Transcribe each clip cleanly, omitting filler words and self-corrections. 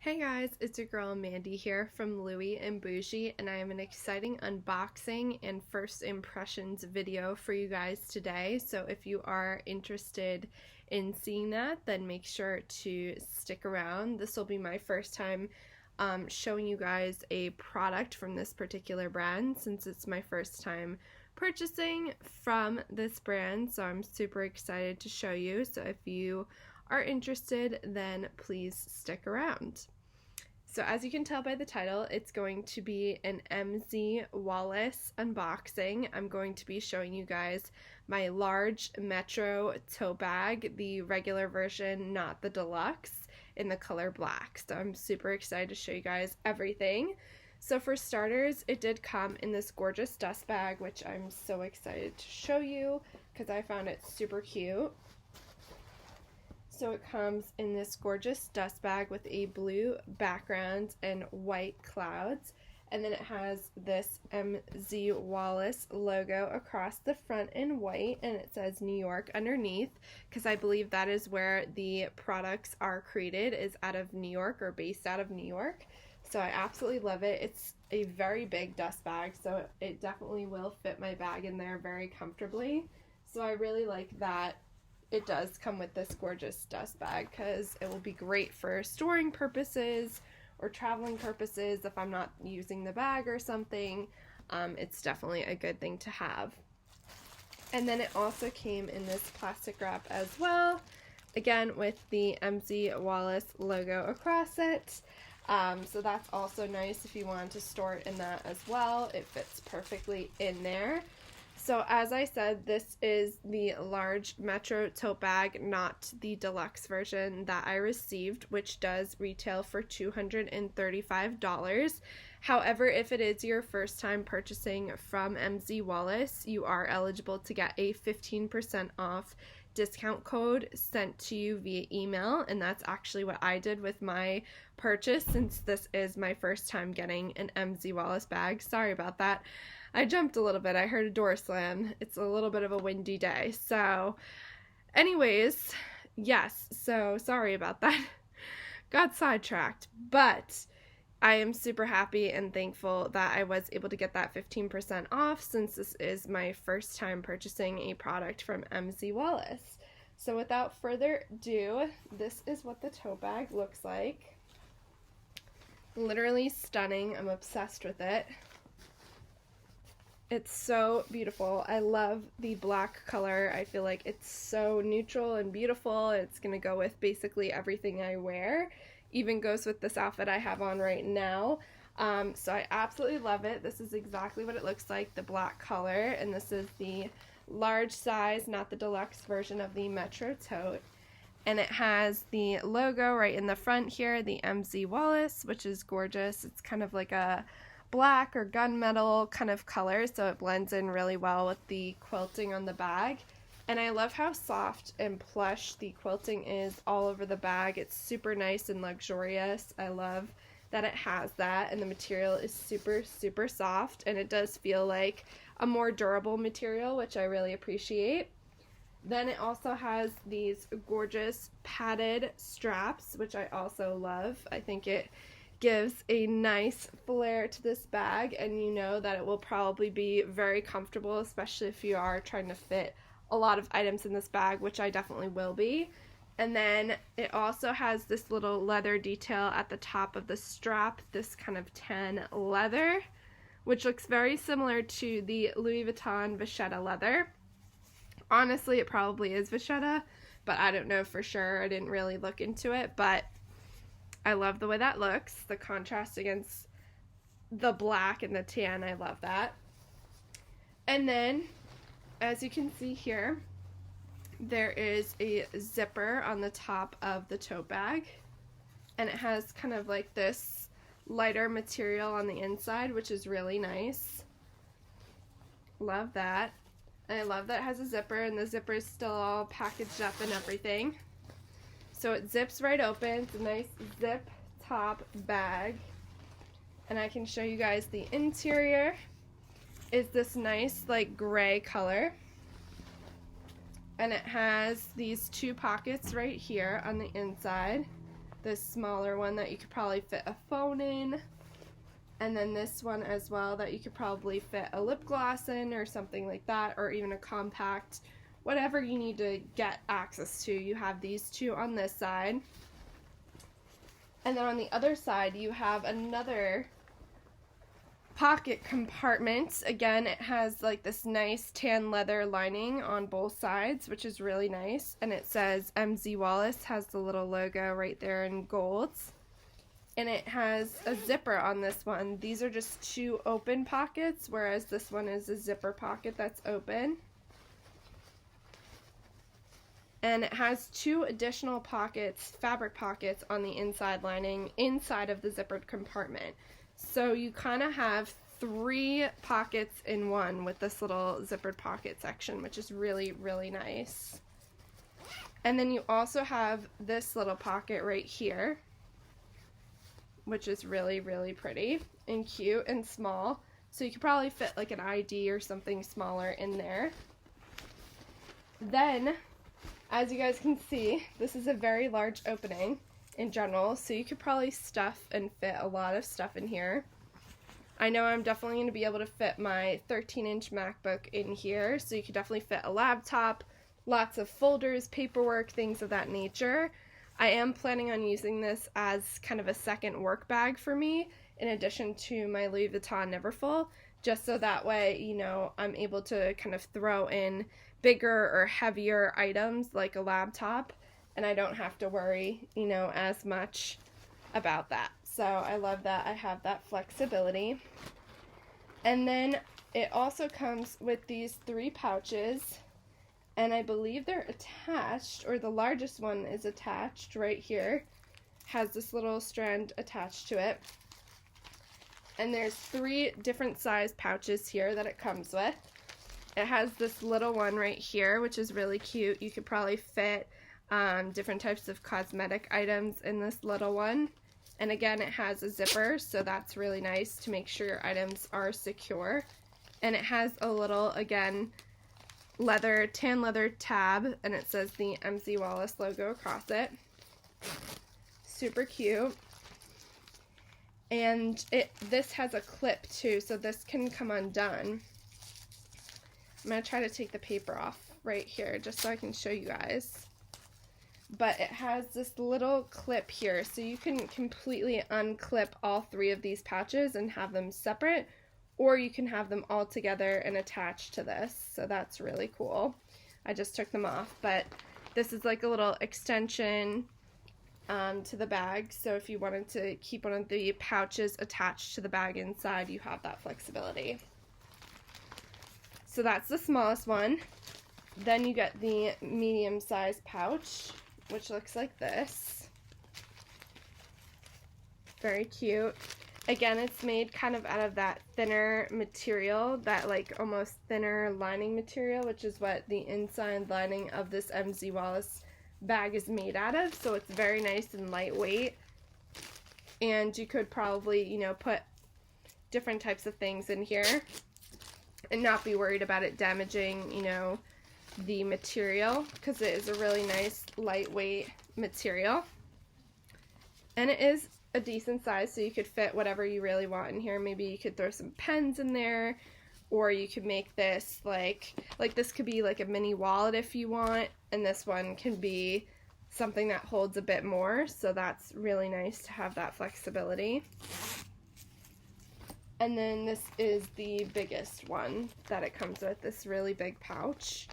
Hey guys, it's your girl Mandy here from Louie and Bougie, and I have an exciting unboxing and first impressions video for you guys today. So if you are interested in seeing that, then make sure to stick around. This will be my first time showing you guys a product from this particular brand, since it's my first time purchasing from this brand. So I'm super excited to show you. So if you are interested, then please stick around. So as you can tell by the title, it's going to be an MZ Wallace unboxing. I'm going to be showing you guys my large Metro tote bag, the regular version, not the deluxe, in the color black. So I'm super excited to show you guys everything. So for starters, it did come in this gorgeous dust bag, which I'm so excited to show you because I found it super cute. So it comes in this gorgeous dust bag with a blue background and white clouds. And then it has this MZ Wallace logo across the front in white, and it says New York underneath, because I believe that is where the products are created, is out of New York or based out of New York. So I absolutely love it. It's a very big dust bag, so it definitely will fit my bag in there very comfortably. So I really like that it does come with this gorgeous dust bag, because it will be great for storing purposes or traveling purposes if I'm not using the bag or something. It's definitely a good thing to have. And then it also came in this plastic wrap as well, again with the MZ Wallace logo across it. So that's also nice if you want to store it in that as well. It fits perfectly in there. So as I said, this is the large Metro tote bag, not the deluxe version that I received, which does retail for $235. However, if it is your first time purchasing from MZ Wallace, you are eligible to get a 15% off discount code sent to you via email, and that's actually what I did with my purchase, since this is my first time getting an MZ Wallace bag. Sorry about that. I jumped a little bit. I heard a door slam. It's a little bit of a windy day. So anyways, yes, so sorry about that. Got sidetracked, but I am super happy and thankful that I was able to get that 15% off, since this is my first time purchasing a product from MZ Wallace. So without further ado, this is what the tote bag looks like. Literally stunning. I'm obsessed with it. It's so beautiful. I love the black color. I feel like it's so neutral and beautiful. It's gonna go with basically everything I wear. Even goes with this outfit I have on right now. So I absolutely love it. This is exactly what it looks like, the black color, and this is the large size, not the deluxe version of the Metro tote. And it has the logo right in the front here, the MZ Wallace, which is gorgeous. It's kind of like a black or gunmetal kind of color, so it blends in really well with the quilting on the bag. And I love how soft and plush the quilting is all over the bag. It's super nice and luxurious. I love that it has that, and the material is super, super soft, and it does feel like a more durable material, which I really appreciate. Then it also has these gorgeous padded straps, which I also love. I think it gives a nice flair to this bag, and you know that it will probably be very comfortable, especially if you are trying to fit a lot of items in this bag, which I definitely will be. And then it also has this little leather detail at the top of the strap, this kind of tan leather, which looks very similar to the Louis Vuitton Vachetta leather. Honestly, it probably is Vachetta, but I don't know for sure. I didn't really look into it, but I love the way that looks. The contrast against the black and the tan, I love that. And then, as you can see here, there is a zipper on the top of the tote bag, and it has kind of like this lighter material on the inside, which is really nice. Love that. And I love that it has a zipper, and the zipper is still all packaged up and everything. So it zips right open. It's a nice zip top bag. And I can show you guys the interior. Is this nice like gray color. And it has these two pockets right here on the inside. this smaller one that you could probably fit a phone in. And then this one as well that you could probably fit a lip gloss in or something like that, or even a compact, whatever you need to get access to. You have these two on this side. And then on the other side you have another pocket compartment. Again, it has like this nice tan leather lining on both sides, which is really nice. And it says MZ Wallace, has the little logo right there in gold. And it has a zipper on this one. These are just two open pockets, whereas this one is a zipper pocket that's open. And it has two additional pockets, fabric pockets, on the inside lining inside of the zippered compartment. So you kind of have 3 pockets in one with this little zippered pocket section, which is really, really nice. And then you also have this little pocket right here, which is really, really pretty and cute and small. So you could probably fit like an ID or something smaller in there. Then, as you guys can see, this is a very large opening in general, so you could probably stuff and fit a lot of stuff in here. I know I'm definitely going to be able to fit my 13-inch MacBook in here, so you could definitely fit a laptop, lots of folders, paperwork, things of that nature. I am planning on using this as kind of a second work bag for me, in addition to my Louis Vuitton Neverfull, just so that way, you know, I'm able to kind of throw in bigger or heavier items like a laptop, and I don't have to worry, you know, as much about that. So I love that I have that flexibility. And then it also comes with these 3 pouches, and I believe they're attached, or the largest one is attached right here. Has this little strand attached to it. And there's 3 different size pouches here that it comes with. It has this little one right here, which is really cute. You could probably fit different types of cosmetic items in this little one. And again, it has a zipper, so that's really nice to make sure your items are secure. And it has a little, again, tan leather tab, and it says the MZ Wallace logo across it. Super cute. And this has a clip too, so this can come undone. I'm going to try to take the paper off right here just so I can show you guys. But it has this little clip here, so you can completely unclip all 3 of these pouches and have them separate, or you can have them all together and attached to this, so that's really cool. I just took them off, but this is like a little extension to the bag, so if you wanted to keep one of the pouches attached to the bag inside, you have that flexibility. So that's the smallest one. Then you get the medium-sized pouch, which looks like this. Very cute. Again, it's made kind of out of that thinner material, that like almost thinner lining material, which is what the inside lining of this MZ Wallace bag is made out of. So it's very nice and lightweight. And you could probably, you know, put different types of things in here and not be worried about it damaging, you know, the material, because it is a really nice lightweight material. And it is a decent size, so you could fit whatever you really want in here. Maybe you could throw some pens in there, or you could make this like this could be like a mini wallet if you want, and this one can be something that holds a bit more, so that's really nice to have that flexibility. And then this is the biggest one that it comes with, this really big pouch,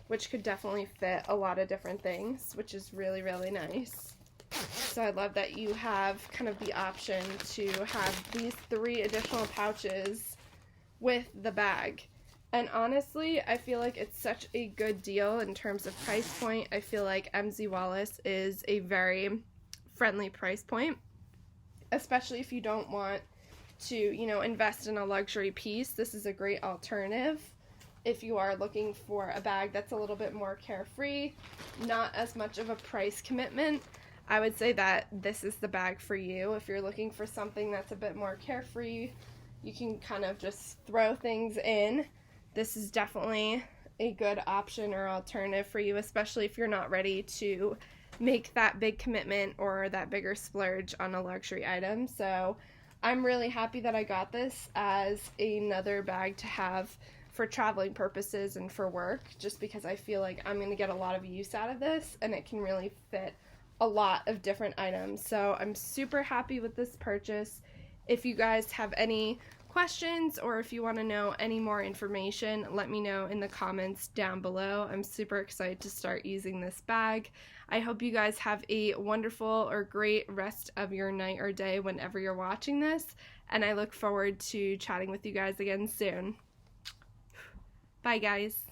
which could definitely fit a lot of different things, which is really, really nice. So I love that you have kind of the option to have these 3 additional pouches with the bag. And honestly, I feel like it's such a good deal in terms of price point. I feel like MZ Wallace is a very friendly price point, especially if you don't want to, you know, invest in a luxury piece. This is a great alternative if you are looking for a bag that's a little bit more carefree, not as much of a price commitment. I would say that this is the bag for you. If you're looking for something that's a bit more carefree, you can kind of just throw things in. This is definitely a good option or alternative for you, especially if you're not ready to make that big commitment or that bigger splurge on a luxury item. So I'm really happy that I got this as another bag to have for traveling purposes and for work, just because I feel like I'm going to get a lot of use out of this and it can really fit a lot of different items. So I'm super happy with this purchase. If you guys have any questions or if you want to know any more information, let me know in the comments down below. I'm super excited to start using this bag. I hope you guys have a wonderful or great rest of your night or day whenever you're watching this, and I look forward to chatting with you guys again soon. Bye guys.